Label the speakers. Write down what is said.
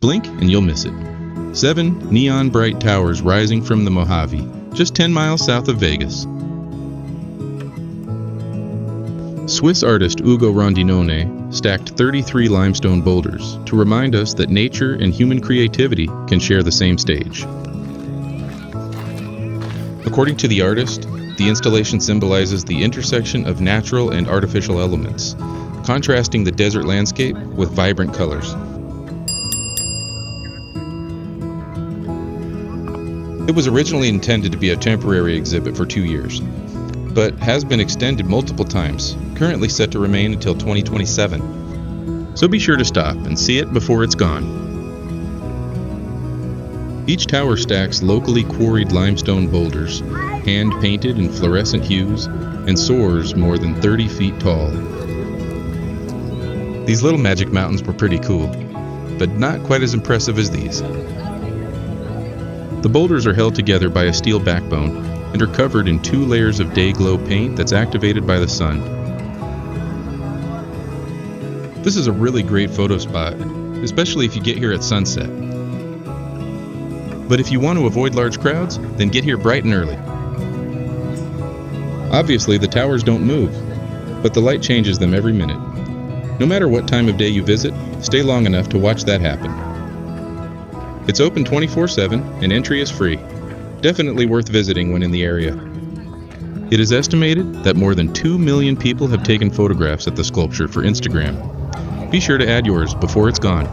Speaker 1: Blink and you'll miss it. 7 neon bright towers rising from the Mojave, just 10 miles south of Vegas. Swiss artist Ugo Rondinone stacked 33 limestone boulders to remind us that nature and human creativity can share the same stage. According to the artist, the installation symbolizes the intersection of natural and artificial elements, contrasting the desert landscape with vibrant colors. It was originally intended to be a temporary exhibit for 2 years, but has been extended multiple times, currently set to remain until 2027. So be sure to stop and see it before it's gone. Each tower stacks locally quarried limestone boulders, hand-painted in fluorescent hues, and soars more than 30 feet tall. These little magic mountains were pretty cool, but not quite as impressive as these. The boulders are held together by a steel backbone and are covered in 2 layers of day-glow paint that's activated by the sun. This is a really great photo spot, especially if you get here at sunset. But if you want to avoid large crowds, then get here bright and early. Obviously, the towers don't move, but the light changes them every minute. No matter what time of day you visit, stay long enough to watch that happen. It's open 24/7 and entry is free. Definitely worth visiting when in the area. It is estimated that more than 2 million people have taken photographs at the sculpture for Instagram. Be sure to add yours before it's gone.